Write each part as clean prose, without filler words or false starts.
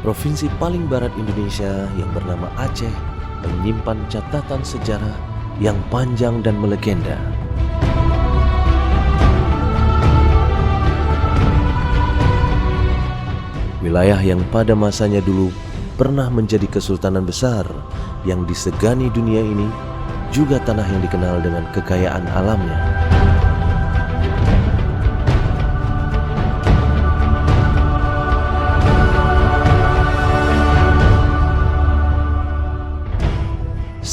Provinsi paling barat Indonesia yang bernama Aceh menyimpan catatan sejarah yang panjang dan melegenda. Wilayah yang pada masanya dulu pernah menjadi kesultanan besar yang disegani dunia ini juga tanah yang dikenal dengan kekayaan alamnya.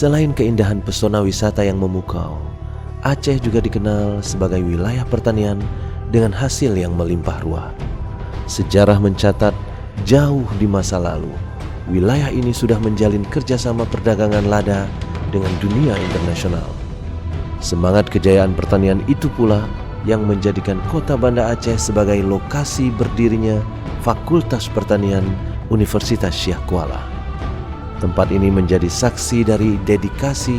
Selain keindahan pesona wisata yang memukau, Aceh juga dikenal sebagai wilayah pertanian dengan hasil yang melimpah ruah. Sejarah mencatat jauh di masa lalu, wilayah ini sudah menjalin kerjasama perdagangan lada dengan dunia internasional. Semangat kejayaan pertanian itu pula yang menjadikan kota Banda Aceh sebagai lokasi berdirinya Fakultas Pertanian Universitas Syah Kuala. Tempat ini menjadi saksi dari dedikasi,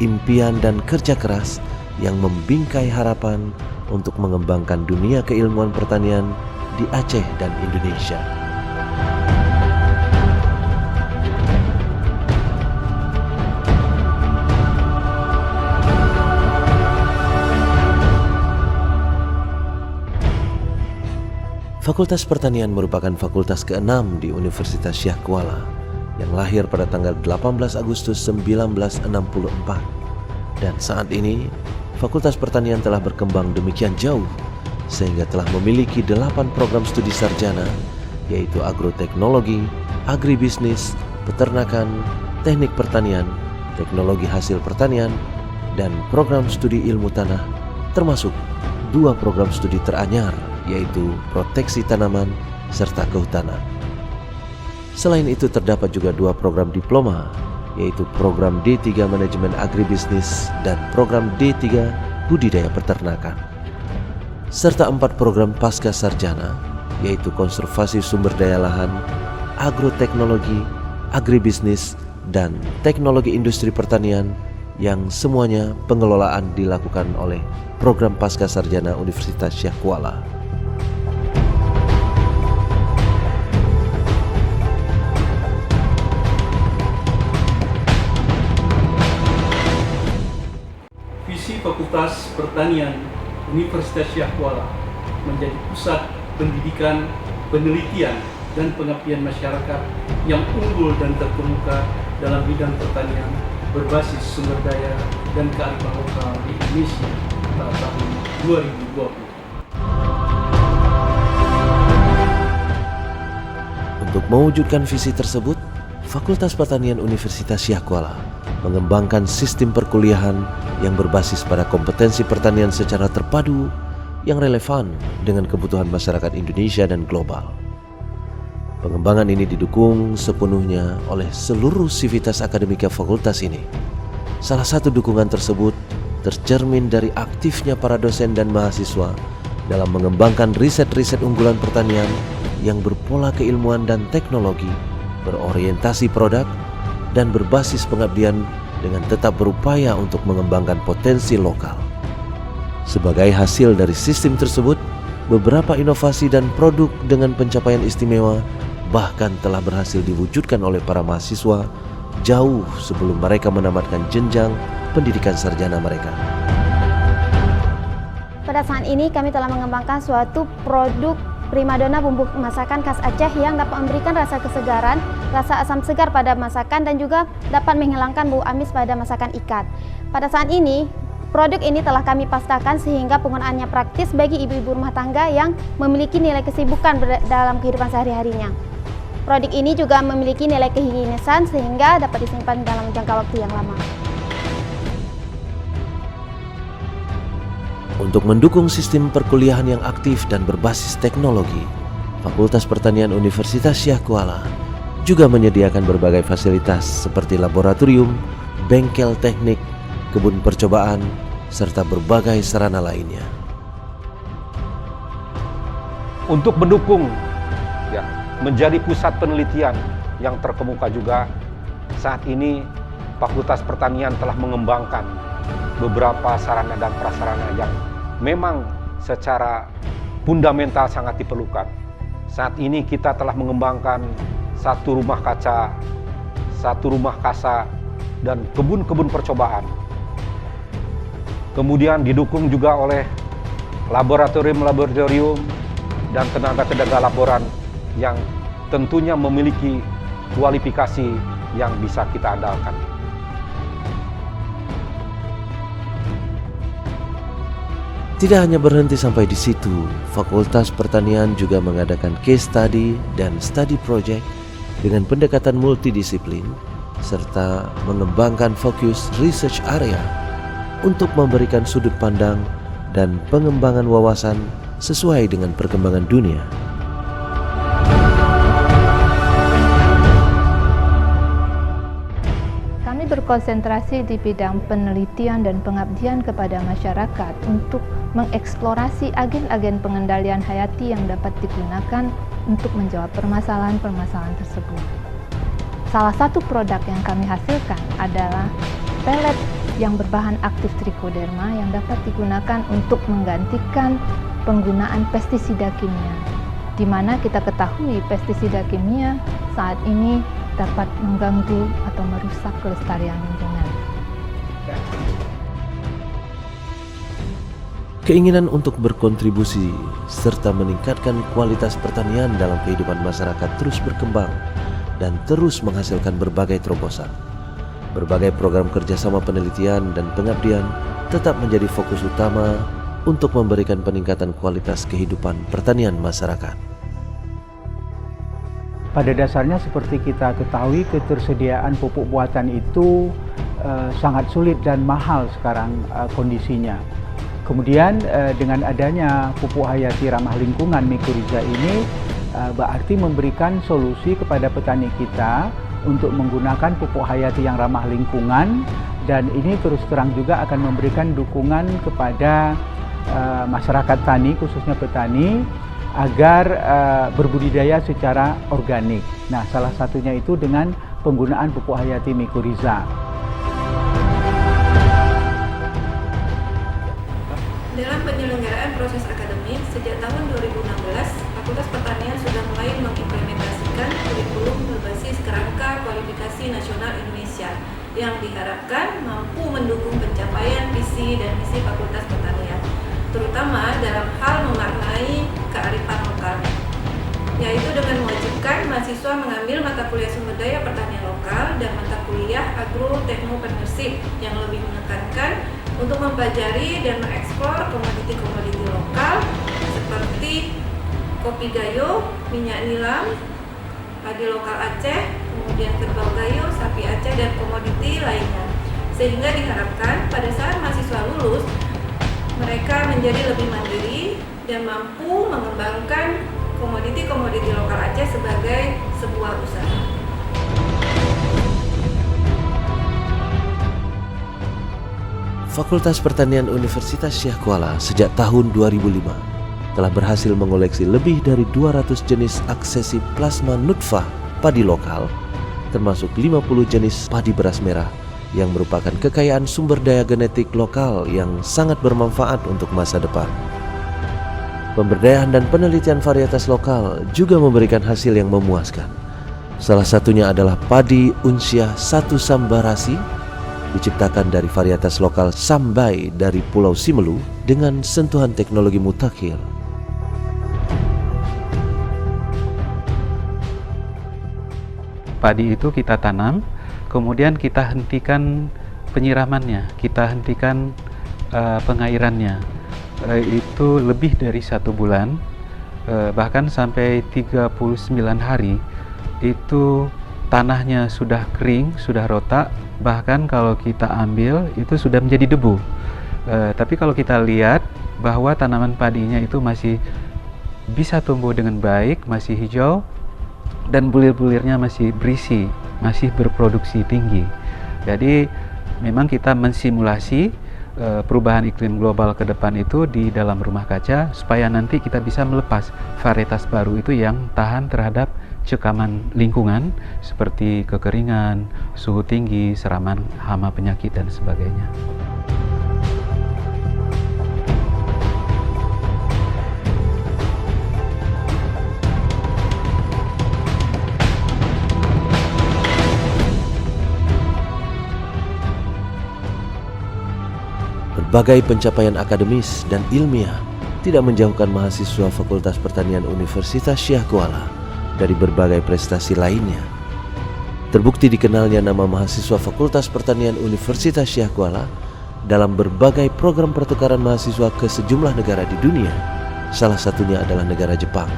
impian dan kerja keras yang membingkai harapan untuk mengembangkan dunia keilmuan pertanian di Aceh dan Indonesia. Fakultas Pertanian merupakan fakultas ke-6 di Universitas Syah Kuala yang lahir pada tanggal 18 Agustus 1964. Dan saat ini, Fakultas Pertanian telah berkembang demikian jauh sehingga telah memiliki 8 program studi sarjana, yaitu agroteknologi, agribisnis, peternakan, teknik pertanian, teknologi hasil pertanian, dan program studi ilmu tanah, termasuk 2 program studi teranyar, yaitu proteksi tanaman serta kehutanan. Selain itu terdapat juga 2 program diploma, yaitu program D3 Manajemen Agribisnis dan program D3 Budidaya Peternakan, serta 4 program pasca sarjana, yaitu konservasi sumber daya lahan, agroteknologi, agribisnis, dan teknologi industri pertanian yang semuanya pengelolaan dilakukan oleh program pasca sarjana Universitas Syah Kuala. Visi Fakultas Pertanian Universitas Syah Kuala menjadi pusat pendidikan, penelitian, dan pengabdian masyarakat yang unggul dan terkemuka dalam bidang pertanian berbasis sumber daya dan kearifan lokal di Indonesia pada tahun 2020. Untuk mewujudkan visi tersebut, Fakultas Pertanian Universitas Syah Kuala mengembangkan sistem perkuliahan yang berbasis pada kompetensi pertanian secara terpadu yang relevan dengan kebutuhan masyarakat Indonesia dan global. Pengembangan ini didukung sepenuhnya oleh seluruh sivitas akademika fakultas ini. Salah satu dukungan tersebut tercermin dari aktifnya para dosen dan mahasiswa dalam mengembangkan riset-riset unggulan pertanian yang berpola keilmuan dan teknologi, berorientasi produk, dan berbasis pengabdian dengan tetap berupaya untuk mengembangkan potensi lokal. Sebagai hasil dari sistem tersebut, beberapa inovasi dan produk dengan pencapaian istimewa bahkan telah berhasil diwujudkan oleh para mahasiswa jauh sebelum mereka menamatkan jenjang pendidikan sarjana mereka. Pada saat ini kami telah mengembangkan suatu produk primadona bumbu masakan khas Aceh yang dapat memberikan rasa kesegaran, rasa asam segar pada masakan dan juga dapat menghilangkan bau amis pada masakan ikan. Pada saat ini, produk ini telah kami pastakan sehingga penggunaannya praktis bagi ibu-ibu rumah tangga yang memiliki nilai kesibukan dalam kehidupan sehari-harinya. Produk ini juga memiliki nilai kehigienisan sehingga dapat disimpan dalam jangka waktu yang lama. Untuk mendukung sistem perkuliahan yang aktif dan berbasis teknologi, Fakultas Pertanian Universitas Syah Kuala juga menyediakan berbagai fasilitas seperti laboratorium, bengkel teknik, kebun percobaan, serta berbagai sarana lainnya. Untuk mendukung menjadi pusat penelitian yang terkemuka juga, saat ini Fakultas Pertanian telah mengembangkan beberapa sarana dan prasarana yang memang secara fundamental sangat diperlukan. Saat ini kita telah mengembangkan 1 rumah kaca, 1 rumah kasa, dan kebun-kebun percobaan. Kemudian didukung juga oleh laboratorium-laboratorium dan tenaga-tenaga laboran yang tentunya memiliki kualifikasi yang bisa kita andalkan. Tidak hanya berhenti sampai di situ, Fakultas Pertanian juga mengadakan case study dan study project dengan pendekatan multidisiplin serta mengembangkan fokus research area untuk memberikan sudut pandang dan pengembangan wawasan sesuai dengan perkembangan dunia. Kami berkonsentrasi di bidang penelitian dan pengabdian kepada masyarakat untuk mengeksplorasi agen-agen pengendalian hayati yang dapat digunakan untuk menjawab permasalahan-permasalahan tersebut. Salah satu produk yang kami hasilkan adalah pelet yang berbahan aktif trichoderma yang dapat digunakan untuk menggantikan penggunaan pestisida kimia, di mana kita ketahui pestisida kimia saat ini dapat mengganggu atau merusak kelestarian lingkungan. Keinginan untuk berkontribusi serta meningkatkan kualitas pertanian dalam kehidupan masyarakat terus berkembang dan terus menghasilkan berbagai terobosan. Berbagai program kerjasama penelitian dan pengabdian tetap menjadi fokus utama untuk memberikan peningkatan kualitas kehidupan pertanian masyarakat. Pada dasarnya seperti kita ketahui, ketersediaan pupuk buatan itu sangat sulit dan mahal sekarang kondisinya. Kemudian dengan adanya pupuk hayati ramah lingkungan Mycorrhiza ini berarti memberikan solusi kepada petani kita untuk menggunakan pupuk hayati yang ramah lingkungan, dan ini terus terang juga akan memberikan dukungan kepada masyarakat tani, khususnya petani, agar berbudidaya secara organik. Nah, salah satunya itu dengan penggunaan pupuk hayati Mycorrhiza. Dalam penyelenggaraan proses akademik, sejak tahun 2016, Fakultas Pertanian sudah mulai mengimplementasikan kurikulum berbasis kerangka kualifikasi nasional Indonesia yang diharapkan mampu mendukung pencapaian visi dan misi Fakultas Pertanian, terutama dalam hal memaknai kearifan lokal, yaitu dengan mewajibkan mahasiswa mengambil mata kuliah sumber daya pertanian lokal dan mata kuliah agro-technopreneurship yang lebih menekankan untuk mempelajari dan mengeksplor komoditi-komoditi lokal seperti kopi gayo, minyak nilam, padi lokal Aceh, kemudian kerbau gayo, sapi Aceh, dan komoditi lainnya. Sehingga diharapkan pada saat mahasiswa lulus, mereka menjadi lebih mandiri dan mampu mengembangkan komoditi-komoditi lokal Aceh sebagai sebuah usaha. Fakultas Pertanian Universitas Syekh Kuala sejak tahun 2005 telah berhasil mengoleksi lebih dari 200 jenis aksesi plasma nutfah padi lokal, termasuk 50 jenis padi beras merah yang merupakan kekayaan sumber daya genetik lokal yang sangat bermanfaat untuk masa depan. Pemberdayaan dan penelitian varietas lokal juga memberikan hasil yang memuaskan. Salah satunya adalah padi Unsyah 1 Sambarasi, diciptakan dari varietas lokal Sambai dari Pulau Simelu dengan sentuhan teknologi mutakhir. Padi itu kita tanam, kemudian kita hentikan penyiramannya, kita hentikan pengairannya. Itu lebih dari 1 bulan, bahkan sampai 39 hari, itu tanahnya sudah kering, sudah rotak, bahkan kalau kita ambil itu sudah menjadi debu. Tapi kalau kita lihat bahwa tanaman padinya itu masih bisa tumbuh dengan baik, masih hijau, dan bulir-bulirnya masih berisi, masih berproduksi tinggi. Jadi memang kita mensimulasi perubahan iklim global ke depan itu di dalam rumah kaca supaya nanti kita bisa melepas varietas baru itu yang tahan terhadap cekaman lingkungan seperti kekeringan, suhu tinggi, serangan hama penyakit dan sebagainya. Berbagai pencapaian akademis dan ilmiah tidak menjauhkan mahasiswa Fakultas Pertanian Universitas Syah Kuala dari berbagai prestasi lainnya. Terbukti dikenalnya nama mahasiswa Fakultas Pertanian Universitas Syah Kuala dalam berbagai program pertukaran mahasiswa ke sejumlah negara di dunia, salah satunya adalah negara Jepang.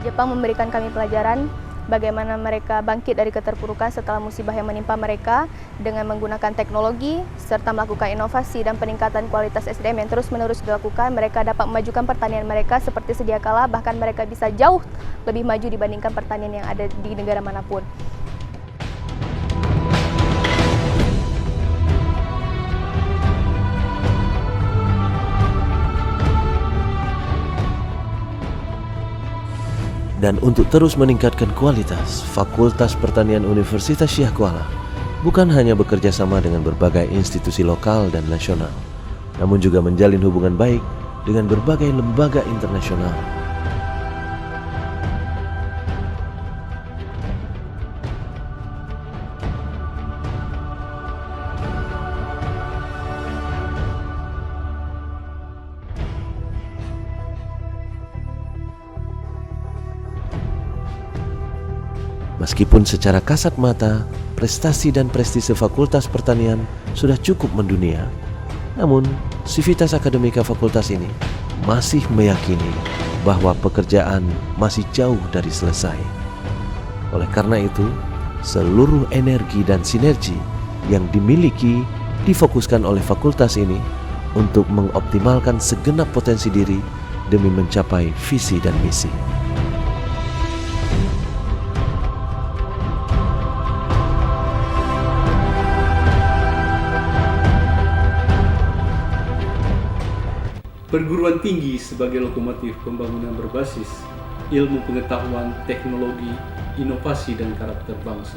Jepang memberikan kami pelajaran bagaimana mereka bangkit dari keterpurukan setelah musibah yang menimpa mereka dengan menggunakan teknologi serta melakukan inovasi dan peningkatan kualitas SDM yang terus-menerus dilakukan. Mereka dapat memajukan pertanian mereka seperti sedia kala, bahkan mereka bisa jauh lebih maju dibandingkan pertanian yang ada di negara manapun. Dan untuk terus meningkatkan kualitas, Fakultas Pertanian Universitas Syah Kuala bukan hanya bekerja sama dengan berbagai institusi lokal dan nasional, namun juga menjalin hubungan baik dengan berbagai lembaga internasional. Meskipun secara kasat mata, prestasi dan prestise Fakultas Pertanian sudah cukup mendunia, namun sivitas akademika fakultas ini masih meyakini bahwa pekerjaan masih jauh dari selesai. Oleh karena itu, seluruh energi dan sinergi yang dimiliki difokuskan oleh fakultas ini untuk mengoptimalkan segenap potensi diri demi mencapai visi dan misi. Perguruan tinggi sebagai lokomotif pembangunan berbasis ilmu pengetahuan, teknologi, inovasi, dan karakter bangsa.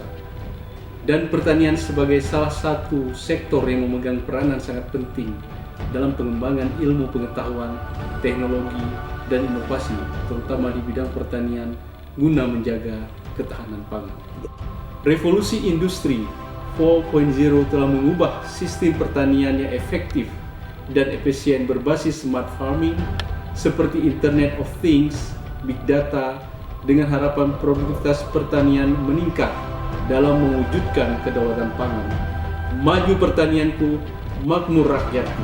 Dan pertanian sebagai salah satu sektor yang memegang peranan sangat penting dalam pengembangan ilmu pengetahuan, teknologi, dan inovasi, terutama di bidang pertanian guna menjaga ketahanan pangan. Revolusi industri 4.0 telah mengubah sistem pertanian yang efektif dan efisien berbasis smart farming seperti Internet of Things, Big Data, dengan harapan produktivitas pertanian meningkat dalam mewujudkan kedaulatan pangan. Maju pertanianku, makmur rakyatku.